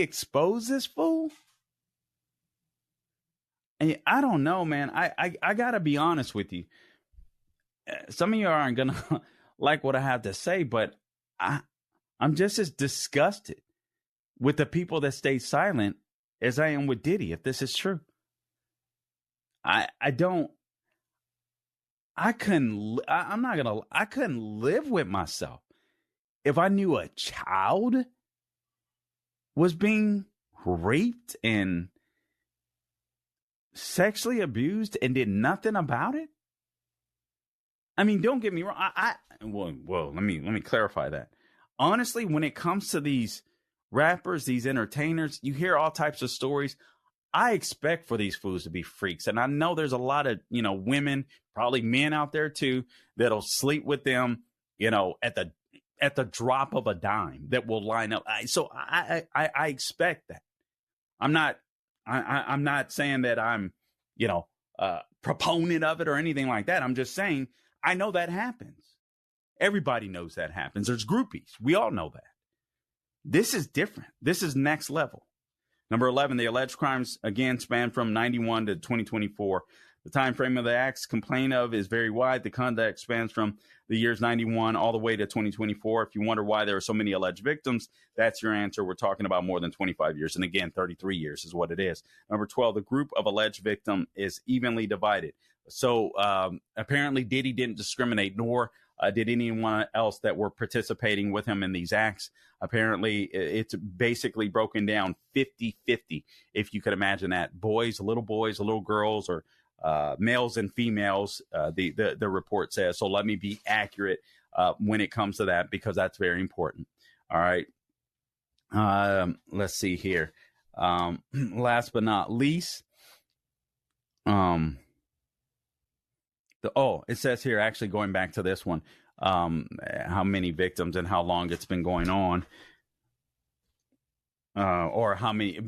expose this fool? And I don't know, man. I gotta be honest with you. Some of you aren't gonna like what I have to say, but I'm just as disgusted with the people that stay silent as I am with Diddy, if this is true. I don't. I couldn't. I'm not gonna. I couldn't live with myself if I knew a child was being raped and sexually abused and did nothing about it. I mean, don't get me wrong. Well, let me clarify that. Honestly, when it comes to these rappers, these entertainers, you hear all types of stories. I expect for these fools to be freaks. And I know there's a lot of, women, probably men out there too, that'll sleep with them, at the drop of a dime that will line up. So I expect that. I'm not saying that I'm, proponent of it or anything like that. I'm just saying, I know that happens. Everybody knows that happens. There's groupies. We all know that. This is different. This is next level. Number 11, the alleged crimes, again, span from 91 to 2024. The time frame of the acts complained of is very wide. The conduct spans from the years 91 all the way to 2024. If you wonder why there are so many alleged victims, that's your answer. We're talking about more than 25 years. And again, 33 years is what it is. Number 12, the group of alleged victim is evenly divided. So apparently Diddy didn't discriminate, nor did anyone else that were participating with him in these acts. Apparently, it's basically broken down 50-50, if you could imagine that. Boys, little girls, or males and females, the report says. So let me be accurate when it comes to that, because that's very important. All right. Let's see here. Last but not least, it says here, actually going back to this one, how many victims and how long it's been going on, or how many,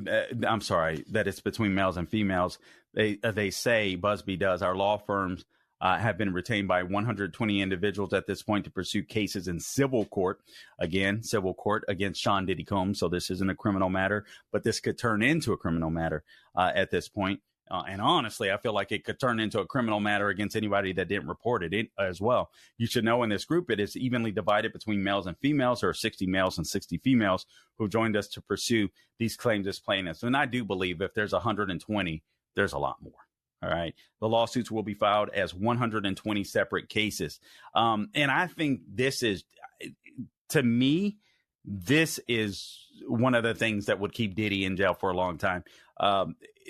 I'm sorry, that it's between males and females. They say, Busby does, our law firms have been retained by 120 individuals at this point to pursue cases in civil court. Again, civil court against Sean Diddy Combs. So this isn't a criminal matter, but this could turn into a criminal matter at this point. And honestly, I feel like it could turn into a criminal matter against anybody that didn't report it as well. You should know in this group, it is evenly divided between males and females, or 60 males and 60 females who joined us to pursue these claims as plaintiffs. And I do believe if there's 120, there's a lot more. All right. The lawsuits will be filed as 120 separate cases. And I think this is, to me, this is one of the things that would keep Diddy in jail for a long time.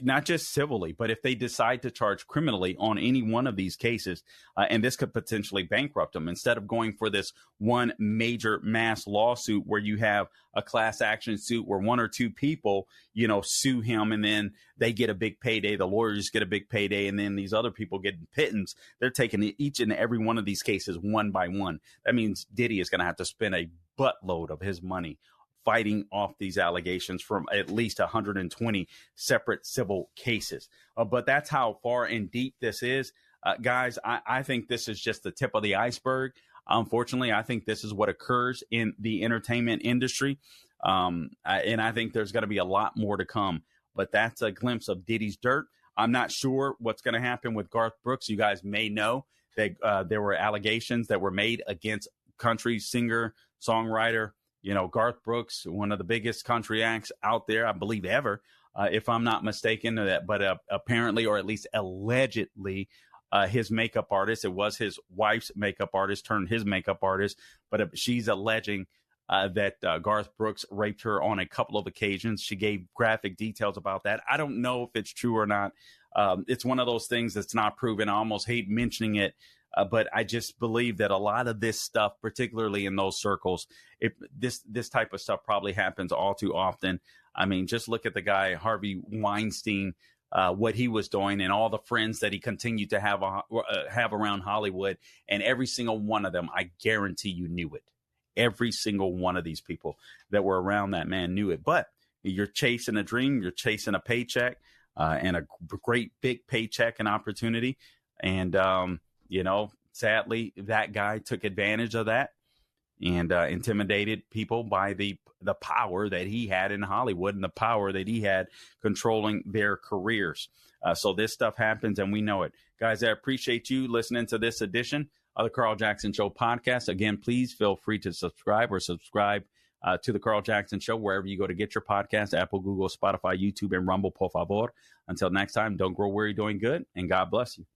Not just civilly, but if they decide to charge criminally on any one of these cases, and this could potentially bankrupt them, instead of going for this one major mass lawsuit where you have a class action suit where one or two people, sue him, and then they get a big payday. The lawyers get a big payday, and then these other people get pittance. They're taking each and every one of these cases one by one. That means Diddy is going to have to spend a buttload of his money fighting off these allegations from at least 120 separate civil cases. But that's how far and deep this is. Guys, I think this is just the tip of the iceberg. Unfortunately, I think this is what occurs in the entertainment industry. And I think there's going to be a lot more to come. But that's a glimpse of Diddy's dirt. I'm not sure what's going to happen with Garth Brooks. You guys may know that there were allegations that were made against country singer, songwriter, Garth Brooks, one of the biggest country acts out there, I believe, ever, if I'm not mistaken. But apparently, or at least allegedly, his makeup artist, it was his wife's makeup artist turned his makeup artist. But she's alleging that Garth Brooks raped her on a couple of occasions. She gave graphic details about that. I don't know if it's true or not. It's one of those things that's not proven. I almost hate mentioning it. But I just believe that a lot of this stuff, particularly in those circles, this type of stuff probably happens all too often. I mean, just look at the guy, Harvey Weinstein, what he was doing, and all the friends that he continued to have around Hollywood. And every single one of them, I guarantee you, knew it. Every single one of these people that were around that man knew it. But you're chasing a dream, you're chasing a paycheck, and a great big paycheck and opportunity. And, sadly, that guy took advantage of that. and intimidated people by the power that he had in Hollywood and the power that he had controlling their careers. So this stuff happens, and we know it. Guys, I appreciate you listening to this edition of the Carl Jackson Show podcast. Again, please feel free to subscribe to the Carl Jackson Show wherever you go to get your podcast: Apple, Google, Spotify, YouTube, and Rumble, por favor. Until next time, don't grow weary doing good, and God bless you.